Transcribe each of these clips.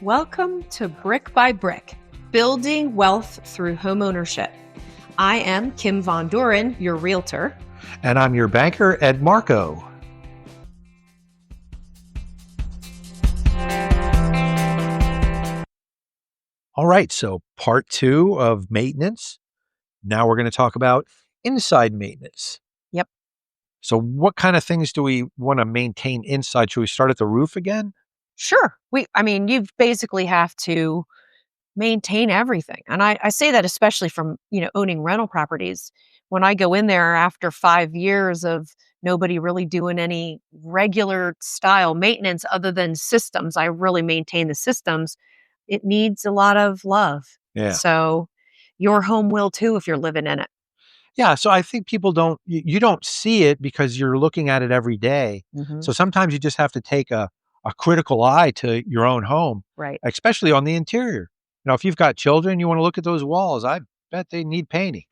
Welcome to Brick by Brick, Building Wealth Through Homeownership. I am Kim VonDohren, your realtor. And I'm your banker, Ed Marko. All right, so part 2 of maintenance. Now we're going to talk about inside maintenance. Yep. So what kind of things do we want to maintain inside? Should we start at the roof again? Sure. You basically have to maintain everything. And I say that especially from, owning rental properties. When I go in there after 5 years of nobody really doing any regular style maintenance other than systems, I really maintain the systems. It needs a lot of love. Yeah. So your home will too if you're living in it. Yeah, so I think people you don't see it because you're looking at it every day. Mm-hmm. So sometimes you just have to take a critical eye to your own home, Right. Especially on the interior. If you've got children, you want to look at those walls. I bet they need painting,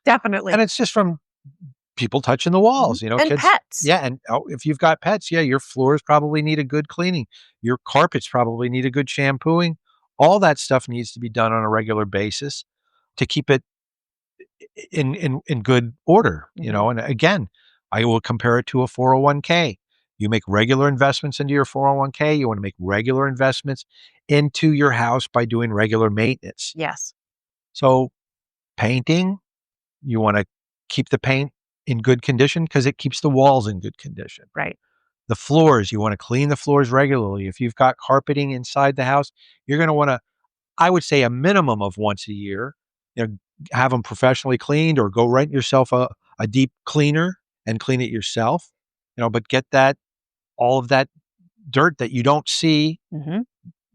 Definitely. And it's just from people touching the walls, And kids. pets. Yeah, and if you've got pets, your floors probably need a good cleaning. Your carpets probably need a good shampooing. All that stuff needs to be done on a regular basis to keep it in good order, Mm-hmm. And again, I will compare it to a 401k. You make regular investments into your 401k. You want to make regular investments into your house by doing regular maintenance. Yes. So painting, you want to keep the paint in good condition because it keeps the walls in good condition. Right. The floors, you want to clean the floors regularly. If you've got carpeting inside the house, you're going to want to, I would say, a minimum of once a year, have them professionally cleaned, or go rent yourself a deep cleaner and clean it yourself, but get all of that dirt that you don't see. Mm-hmm.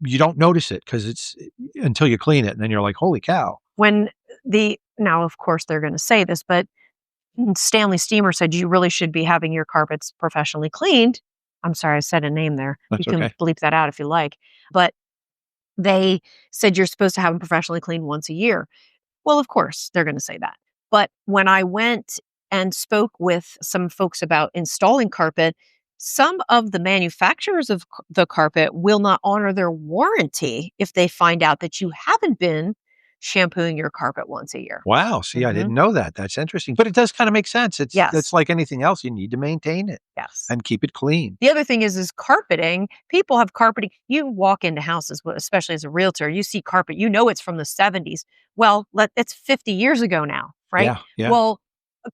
You don't notice it because it's until you clean it. And then you're like, holy cow. Now, of course, they're going to say this, but Stanley Steamer said you really should be having your carpets professionally cleaned. I'm sorry, I said a name there. That's you can okay. bleep that out if you like. But they said you're supposed to have them professionally cleaned once a year. Well, of course, they're going to say that. But when I went and spoke with some folks about installing carpet, some of the manufacturers of the carpet will not honor their warranty if they find out that you haven't been shampooing your carpet once a year. Wow. See, Mm-hmm. I didn't know that. That's interesting. But it does kind of make sense. Yes. It's like anything else. You need to maintain it. Yes. And keep it clean. The other thing is carpeting. People have carpeting. You walk into houses, especially as a realtor, you see carpet, it's from the 70s. Well, it's 50 years ago now, right? Yeah. Well,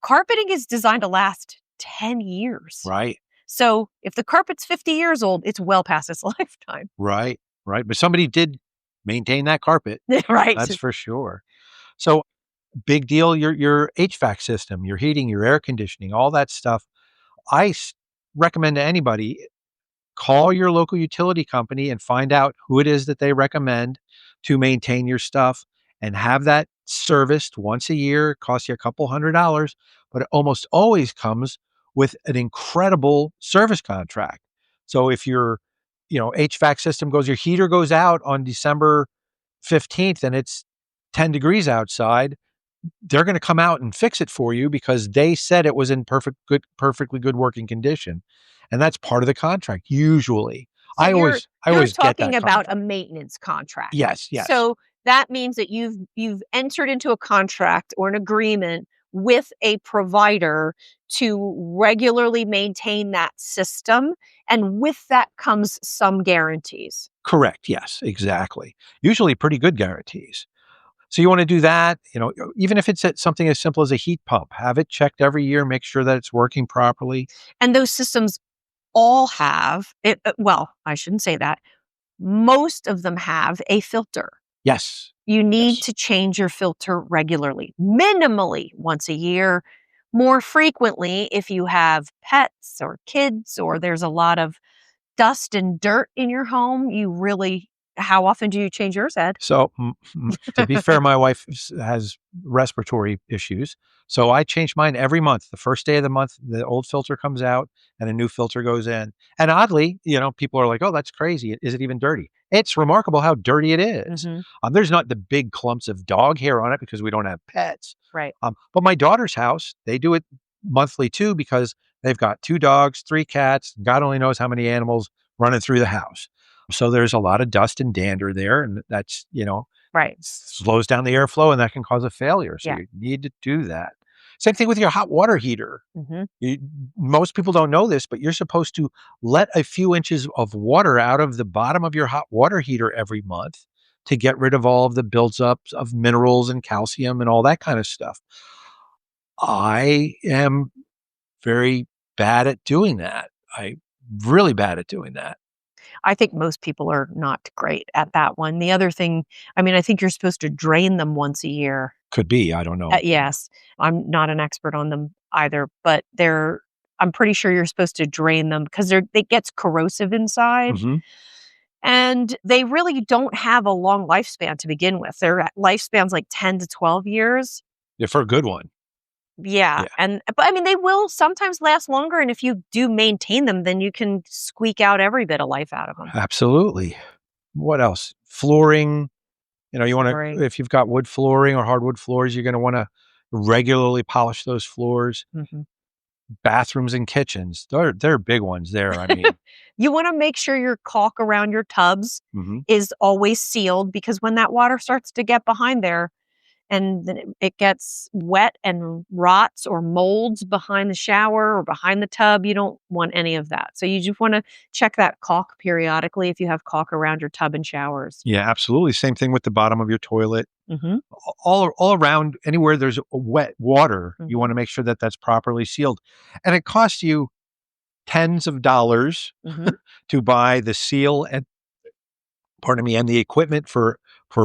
carpeting is designed to last 10 years. Right. So if the carpet's 50 years old, it's well past its lifetime. Right. But somebody did maintain that carpet. Right. That's for sure. So big deal, your HVAC system, your heating, your air conditioning, all that stuff. I recommend to anybody, call your local utility company and find out who it is that they recommend to maintain your stuff, and have that serviced once a year. It costs you a couple $100, but it almost always comes with an incredible service contract. So if your HVAC system your heater goes out on December 15th and it's 10 degrees outside, they're going to come out and fix it for you because they said it was in perfectly good working condition. And that's part of the contract. Usually. So I always get that talking about contract. a maintenance contract. Yes. So that means that you've entered into a contract or an agreement with a provider to regularly maintain that system. And with that comes some guarantees. Correct. Yes, exactly. Usually pretty good guarantees. So you want to do that, even if it's something as simple as a heat pump, have it checked every year, make sure that it's working properly. And those systems all have it. Well, I shouldn't say that. Most of them have a filter. Yes. You need to change your filter regularly, minimally once a year. More frequently if you have pets or kids or there's a lot of dust and dirt in your home. How often do you change yours, Ed? So to be fair, my wife has respiratory issues. So I change mine every month. The first day of the month, the old filter comes out and a new filter goes in. And oddly, people are like, oh, that's crazy. Is it even dirty? It's remarkable how dirty it is. Mm-hmm. There's not the big clumps of dog hair on it because we don't have pets. Right. But my daughter's house, they do it monthly too because they've got 2 dogs, 3 cats, God only knows how many animals running through the house. So there's a lot of dust and dander there, and that's, Right. slows down the airflow, and that can cause a failure. So Yeah. you need to do that. Same thing with your hot water heater. Hmm. You, Most people don't know this, but you're supposed to let a few inches of water out of the bottom of your hot water heater every month to get rid of all of the buildups of minerals and calcium and all that kind of stuff. I am very bad at doing that. I really bad at doing that. I think most people are not great at that one. The other thing, I mean, I think you're supposed to drain them once a year. Could be, I don't know. Yes, I'm not an expert on them either, but I'm pretty sure you're supposed to drain them because it gets corrosive inside. Hmm. And they really don't have a long lifespan to begin with. Their lifespan's like 10 to 12 years. Yeah, for a good one. Yeah. Yeah, But I mean, they will sometimes last longer. And if you do maintain them, then you can squeak out every bit of life out of them. absolutely. What else? Flooring. You want to, Flooring. if you've got wood flooring or hardwood floors, you're going to want to regularly polish those floors. Mhm. Bathrooms and kitchens, they're big ones there. I mean, You want to make sure your caulk around your tubs mhm. is always sealed because when that water starts to get behind there and then it gets wet and rots or molds behind the shower or behind the tub, you don't want any of that. So you just want to check that caulk periodically if you have caulk around your tub and showers. Yeah, absolutely. Same thing with the bottom of your toilet. Hmm. All around, anywhere there's wet water, you Hmm. want to make sure that that's properly sealed. And it costs you tens of dollars Hmm. to buy the seal and, pardon me, and the equipment for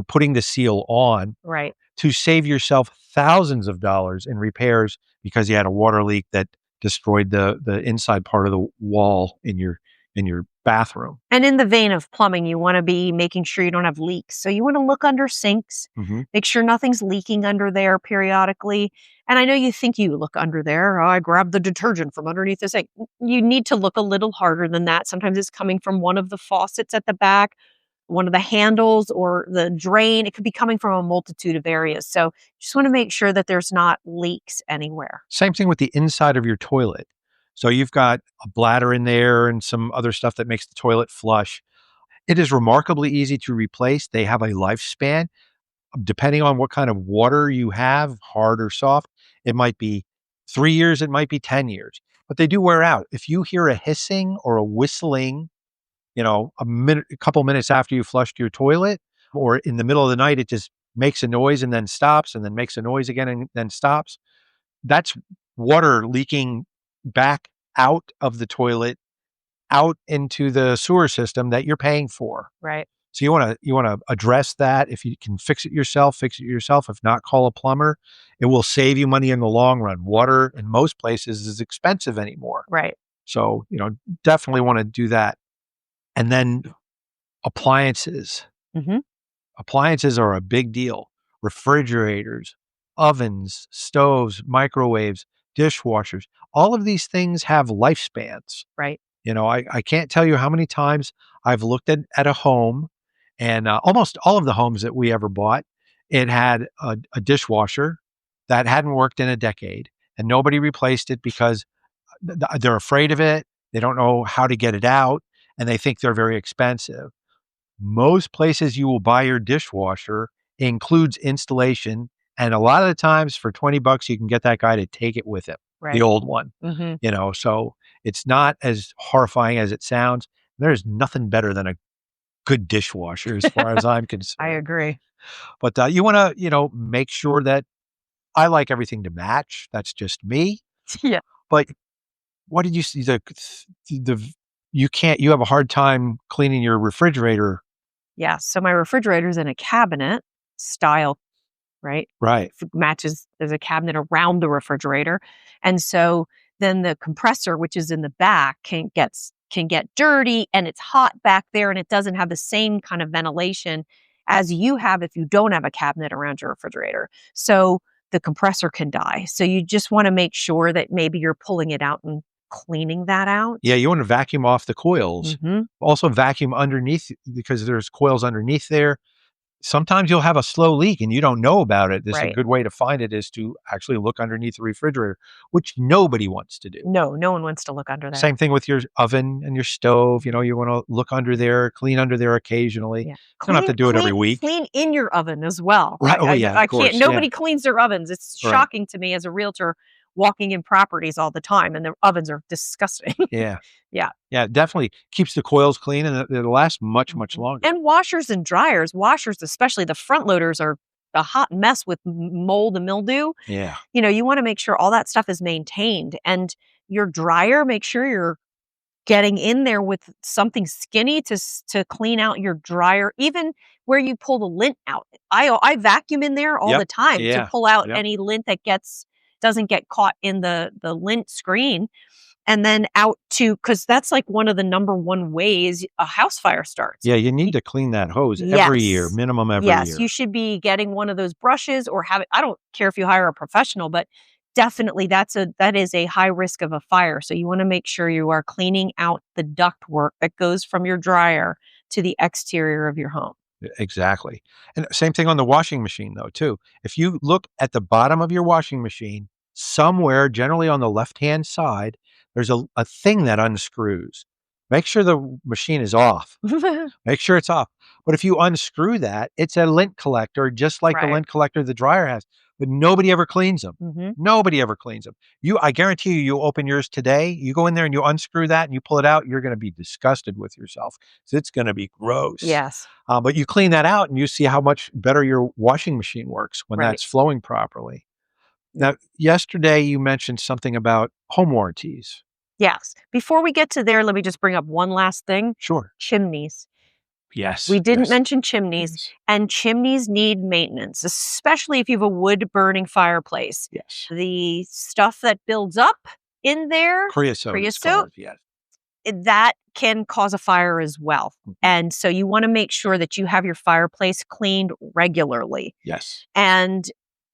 putting the seal on, Right. to save yourself thousands of dollars in repairs because you had a water leak that destroyed the inside part of the wall in your bathroom. And in the vein of plumbing, you want to be making sure you don't have leaks. So you want to look under sinks, Hmm. make sure nothing's leaking under there periodically. And I know you think you look under there. Oh, I grabbed the detergent from underneath the sink. You need to look a little harder than that. Sometimes it's coming from one of the faucets at the back, one of the handles, or the drain. It could be coming from a multitude of areas. So you just want to make sure that there's not leaks anywhere. Same thing with the inside of your toilet. So you've got a bladder in there and some other stuff that makes the toilet flush. It is remarkably easy to replace. They have a lifespan. Depending on what kind of water you have, hard or soft, it might be 3 years, it might be 10 years, but they do wear out. If you hear a hissing or a whistling, a couple minutes after you flushed your toilet, or in the middle of the night, it just makes a noise and then stops and then makes a noise again and then stops. That's water leaking back out of the toilet, out into the sewer system that you're paying for. Right. So you want to address that. If you can fix it yourself, fix it yourself. If not, call a plumber. It will save you money in the long run. Water in most places is expensive anymore. Right. So, definitely want to do that. And then appliances. Hmm. Appliances are a big deal. Refrigerators, ovens, stoves, microwaves, dishwashers. All of these things have lifespans. Right. I can't tell you how many times I've looked at a home, and almost all of the homes that we ever bought, it had a dishwasher that hadn't worked in a decade, and nobody replaced it because they're afraid of it. They don't know how to get it out, and they think they're very expensive. Most places you will buy your dishwasher includes installation, and a lot of the times for $20, you can get that guy to take it with him, the Right. old one. Hmm. So it's not as horrifying as it sounds. There's nothing better than a good dishwasher as far as I'm I concerned. agree. But you want to, make sure that I like everything to match. That's just me. Yeah. But what did you see? You have a hard time cleaning your refrigerator. Yeah. So my refrigerator's in a cabinet style, right? Right. Matches, there's a cabinet around the refrigerator. And so then the compressor, which is in the back, can get dirty and it's hot back there and it doesn't have the same kind of ventilation as you have if you don't have a cabinet around your refrigerator. So the compressor can die. So you just want to make sure that maybe you're pulling it out and cleaning that out. Yeah, you want to vacuum off the coils. Hmm. Also vacuum underneath because there's coils underneath there. Sometimes you'll have a slow leak and you don't know about it. This is a Right. good way to find it is to actually look underneath the refrigerator, which nobody wants to do. No one wants to look under there. Same thing with your oven and your stove. You want to look under there, clean under there occasionally. Yeah. You don't have to do it every week. Clean in your oven as well. Right. Oh, yeah, of I course. can't, nobody cleans their ovens. It's Right. shocking to me as a realtor walking in properties all the time, and their ovens are disgusting. Yeah. Yeah. Yeah, it definitely keeps the coils clean and it'll last much, much longer. And washers and dryers, washers, especially the front loaders, are a hot mess with mold and mildew. Yeah. You want to make sure all that stuff is maintained. And your dryer, make sure you're getting in there with something skinny to clean out your dryer, even where you pull the lint out. I vacuum in there all the time to pull out any lint that doesn't get caught in the lint screen. And then out because that's like one of the number one ways a house fire starts. Yeah, you need to clean that hose every year, minimum every year. Yes, you should be getting one of those brushes or have it. I don't care if you hire a professional, but definitely that is a high risk of a fire. So you want to make sure you are cleaning out the ductwork that goes from your dryer to the exterior of your home. Exactly. And same thing on the washing machine though, too. If you look at the bottom of your washing machine, somewhere, generally on the left-hand side, there's a thing that unscrews. Make sure the machine is off. Make sure it's off. But if you unscrew that, it's a lint collector, just like the lint collector the dryer has. But nobody ever cleans them. Nobody ever cleans them. I guarantee you open yours today, you go in there and you unscrew that and you pull it out, you're going to be disgusted with yourself. It's going to be gross. Yes. But you clean that out and you see how much better your washing machine works when that's flowing properly. Now, yesterday you mentioned something about home warranties. Yes. Before we get to there, let me just bring up one last thing. Sure. Chimneys. Yes. We didn't mention chimneys, and chimneys need maintenance, especially if you have a wood-burning fireplace. Yes. The stuff that builds up in there, creosote, yes, that can cause a fire as well. And so you want to make sure that you have your fireplace cleaned regularly. Yes. And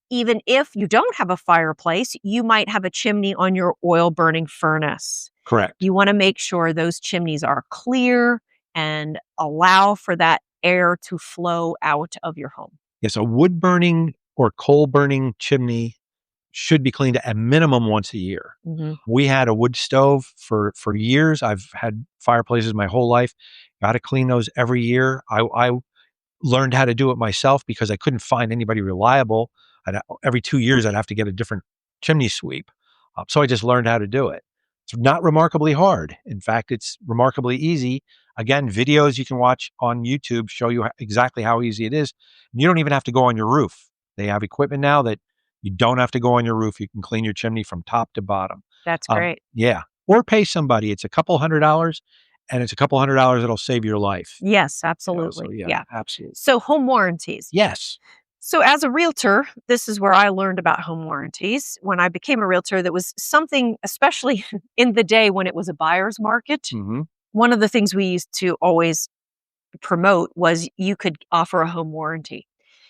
even if you don't have a fireplace, you might have a chimney on your oil-burning furnace. Correct. You want to make sure those chimneys are clear and allow for that air to flow out of your home. Yes, a wood-burning or coal-burning chimney should be cleaned at minimum once a year. We had a wood stove for years. I've had fireplaces my whole life. Got to clean those every year. I learned how to do it myself because I couldn't find anybody reliable. Every 2 years, I'd have to get a different chimney sweep. So I just learned how to do it. It's not remarkably hard. In fact, it's remarkably easy. Again, videos you can watch on YouTube show you exactly how easy it is. And you don't even have to go on your roof. They have equipment now that you don't have to go on your roof. You can clean your chimney from top to bottom. That's great. Yeah. Or pay somebody. It's a couple $100 and it's a couple $100 that'll save your life. Yes, absolutely. Yeah, absolutely. So home warranties. Yes. So as a realtor, this is where I learned about home warranties. When I became a realtor, that was something, especially in the day when it was a buyer's market. One of the things we used to always promote was you could offer a home warranty.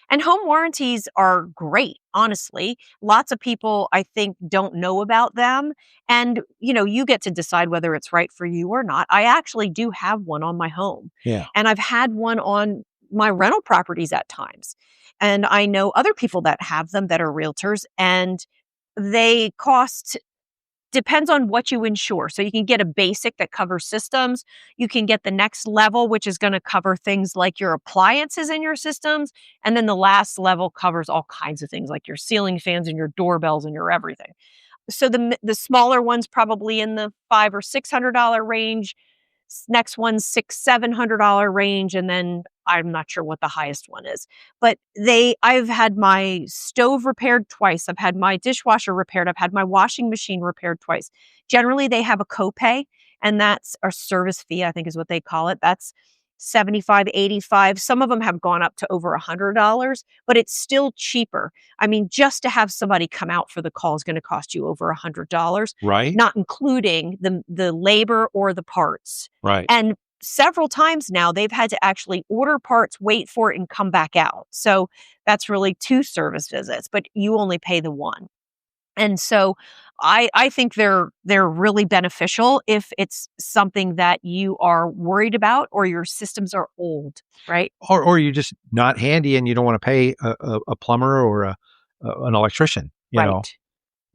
And home warranties are great, honestly. Lots of people, I think, don't know about them. And, you get to decide whether it's right for you or not. I actually do have one on my home. Yeah. And I've had one on my rental properties at times. And I know other people that have them that are realtors, and they cost, depends on what you insure. So you can get a basic that covers systems. You can get the next level, which is going to cover things like your appliances in your systems. And then the last level covers all kinds of things like your ceiling fans and your doorbells and your everything. So the smaller one's probably in the $500 or $600 range. Next one's $600-700 range, and then I'm not sure what the highest one is. But I've had my stove repaired twice. I've had my dishwasher repaired. I've had my washing machine repaired twice. Generally, they have a copay, and that's a service fee, I think is what they call it. That's $75, $85. Some of them have gone up to over $100, but it's still cheaper. I mean, just to have somebody come out for the call is going to cost you over $100, right? Not including the labor or the parts, right? And several times now, they've had to actually order parts, wait for it, and come back out. So that's really 2 service visits, but you only pay the one. And so I think they're really beneficial if it's something that you are worried about or your systems are old, right? Or you're just not handy and you don't want to pay a plumber or an electrician, Right.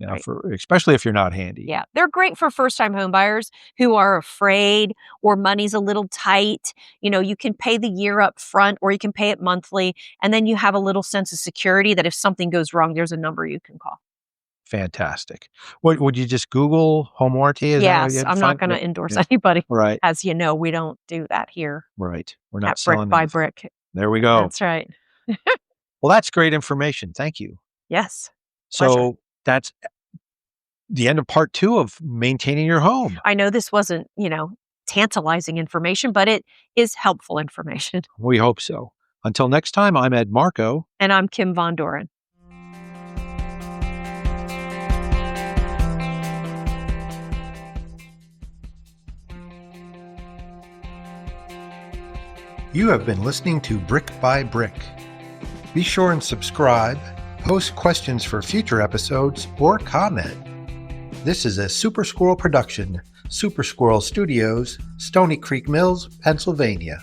Right. for especially if you're not handy. Yeah, they're great for first-time home buyers who are afraid or money's a little tight. You can pay the year up front or you can pay it monthly, and then you have a little sense of security that if something goes wrong, there's a number you can call. Fantastic. What would you just Google home warranty? Is that what Yes, you'd I'm not find? gonna Yep. endorse Yep. anybody. Right. As you know, we don't do that here Right. We're not at Brick selling by anything. Brick. There we go. That's right. Well, that's great information. Thank you. Yes, pleasure. So that's the end of part 2 of maintaining your home. I know this wasn't, tantalizing information, but it is helpful information. We hope so. Until next time, I'm Ed Marko. And I'm Kim VonDohren. You have been listening to Brick by Brick. Be sure and subscribe, post questions for future episodes, or comment. This is a Super Squirrel production, Super Squirrel Studios, Stony Creek Mills, Pennsylvania.